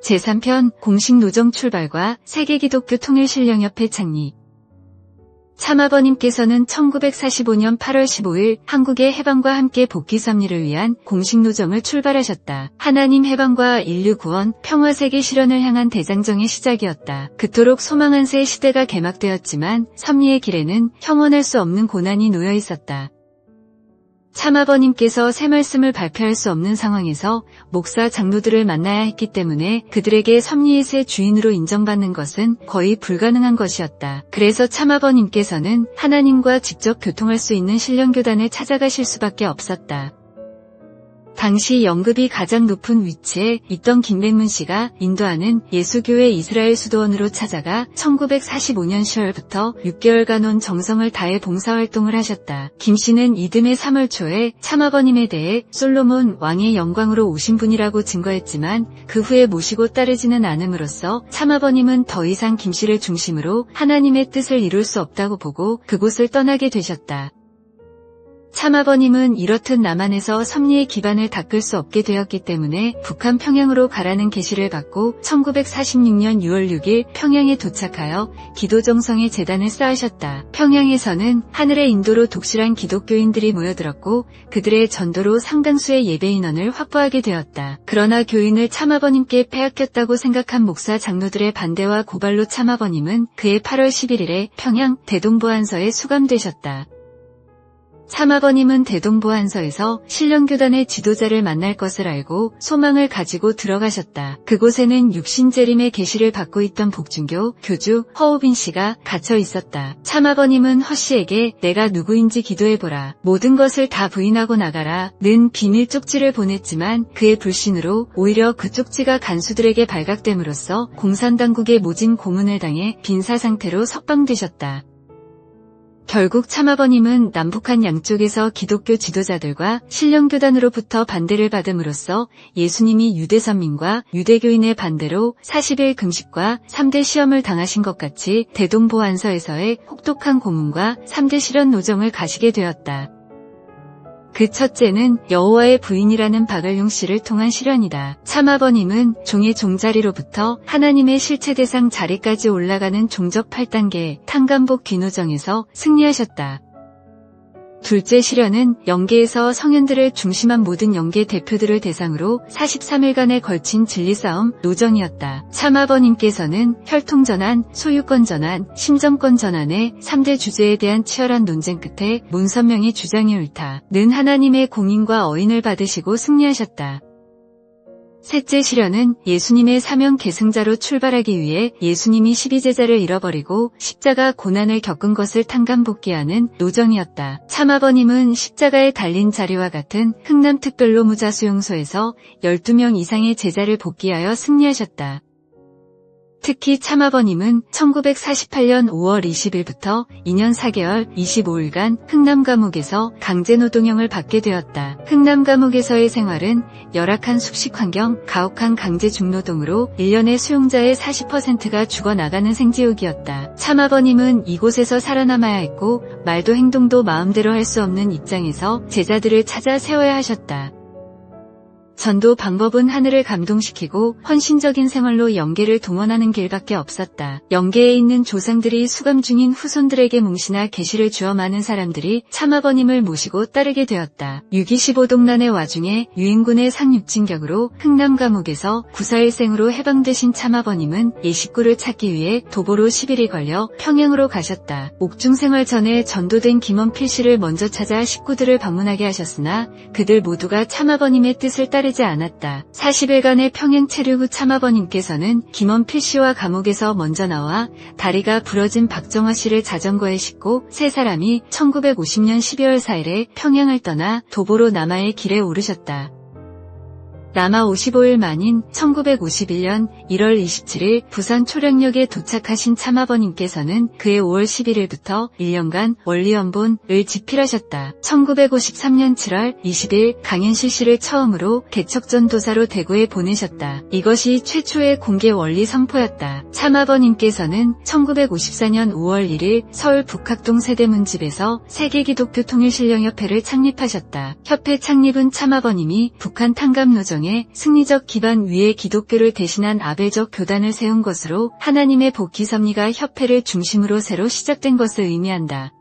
제3편 공식 노정 출발과 세계기독교 통일신령협회 창립. 참아버님께서는 1945년 8월 15일 한국의 해방과 함께 복귀 섭리를 위한 공식 노정을 출발하셨다. 하나님 해방과 인류 구원, 평화 세계 실현을 향한 대장정의 시작이었다. 그토록 소망한 새 시대가 개막되었지만 섭리의 길에는 형언할 수 없는 고난이 놓여 있었다. 참아버님께서 새 말씀을 발표할 수 없는 상황에서 목사 장로들을 만나야 했기 때문에 그들에게 섭리의 새 주인으로 인정받는 것은 거의 불가능한 것이었다. 그래서 참아버님께서는 하나님과 직접 교통할 수 있는 신령교단을 찾아가실 수밖에 없었다. 당시 연급이 가장 높은 위치에 있던 김백문 씨가 인도하는 예수교회 이스라엘 수도원으로 찾아가 1945년 10월부터 6개월간 온 정성을 다해 봉사활동을 하셨다. 김 씨는 이듬해 3월 초에 참아버님에 대해 솔로몬 왕의 영광으로 오신 분이라고 증거했지만 그 후에 모시고 따르지는 않음으로써 참아버님은 더 이상 김 씨를 중심으로 하나님의 뜻을 이룰 수 없다고 보고 그곳을 떠나게 되셨다. 참아버님은 이렇듯 남한에서 섭리의 기반을 닦을 수 없게 되었기 때문에 북한 평양으로 가라는 계시를 받고 1946년 6월 6일 평양에 도착하여 기도정성의 재단을 쌓으셨다. 평양에서는 하늘의 인도로 독실한 기독교인들이 모여들었고 그들의 전도로 상당수의 예배인원을 확보하게 되었다. 그러나 교인을 참아버님께 빼앗겼다고 생각한 목사 장로들의 반대와 고발로 참아버님은 그해 8월 11일에 평양 대동보안서에 수감되셨다. 참아버님은 대동보안서에서 신령교단의 지도자를 만날 것을 알고 소망을 가지고 들어가셨다. 그곳에는 육신재림의 계시를 받고 있던 복중교 교주 허우빈 씨가 갇혀 있었다. 참아버님은 허 씨에게 내가 누구인지 기도해보라. 모든 것을 다 부인하고 나가라. 는 비밀 쪽지를 보냈지만 그의 불신으로 오히려 그 쪽지가 간수들에게 발각됨으로써 공산당국의 모진 고문을 당해 빈사 상태로 석방되셨다. 결국 참아버님은 남북한 양쪽에서 기독교 지도자들과 신령교단으로부터 반대를 받음으로써 예수님이 유대선민과 유대교인의 반대로 40일 금식과 3대 시험을 당하신 것 같이 대동보안서에서의 혹독한 고문과 3대 실현 노정을 가시게 되었다. 그 첫째는 여호와의 부인이라는 박을용 씨를 통한 실현이다. 참아버님은 종의 종자리로부터 하나님의 실체 대상 자리까지 올라가는 종적 8단계 탕감복 귀노정에서 승리하셨다. 둘째 실현은 영계에서 성현들을 중심한 모든 영계 대표들을 대상으로 43일간에 걸친 진리싸움 노정이었다. 참아버님께서는 혈통전환, 소유권전환, 심정권전환의 3대 주제에 대한 치열한 논쟁 끝에 문선명의 주장이 옳다는 하나님의 공인과 어인을 받으시고 승리하셨다. 셋째 실현은 예수님의 사명 계승자로 출발하기 위해 예수님이 12제자를 잃어버리고 십자가 고난을 겪은 것을 탕감복귀하는 노정이었다. 참아버님은 십자가에 달린 자리와 같은 흥남특별로 무자수용소에서 12명 이상의 제자를 복귀하여 승리하셨다. 특히 참아버님은 1948년 5월 20일부터 2년 4개월 25일간 흥남감옥에서 강제노동형을 받게 되었다. 흥남감옥에서의 생활은 열악한 숙식환경, 가혹한 강제중노동으로 1년의 수용자의 40%가 죽어나가는 생지옥이었다. 참아버님은 이곳에서 살아남아야 했고 말도 행동도 마음대로 할 수 없는 입장에서 제자들을 찾아 세워야 하셨다. 전도 방법은 하늘을 감동시키고 헌신적인 생활로 영계를 동원하는 길밖에 없었다. 영계에 있는 조상들이 수감 중인 후손들에게 뭉시나 계시를 주어 많은 사람들이 참아버님을 모시고 따르게 되었다. 6.25동란의 와중에 유인군의 상륙진격으로 흥남감옥에서 94일생으로 해방되신 참아버님은 예식구를 찾기 위해 도보로 10일이 걸려 평양으로 가셨다. 옥중생활 전에 전도된 김원필 씨를 먼저 찾아 식구들을 방문하게 하셨으나 그들 모두가 참아버님의 뜻을 따르지 않았다. 40일간의 평양 체류 후 참아버님께서는 김원필 씨와 감옥에서 먼저 나와 다리가 부러진 박정화 씨를 자전거에 싣고 세 사람이 1950년 12월 4일에 평양을 떠나 도보로 남하의 길에 오르셨다. 남하 55일 만인 1951년 1월 27일 부산 초량역에 도착하신 참아버님께서는 그해 5월 11일부터 1년간 원리연본을 집필하셨다. 1953년 7월 20일 강현실 씨를 처음으로 개척전도사로 대구에 보내셨다. 이것이 최초의 공개 원리 선포였다. 참아버님께서는 1954년 5월 1일 서울 북학동 세대문집에서 세계기독교 통일신령협회를 창립하셨다. 협회 창립은 참아버님이 북한 탕감노정 정해 승리적 기반 위에 기독교를 대신한 아벨적 교단을 세운 것으로 하나님의 복희 섭리가 협회를 중심으로 새로 시작된 것을 의미한다.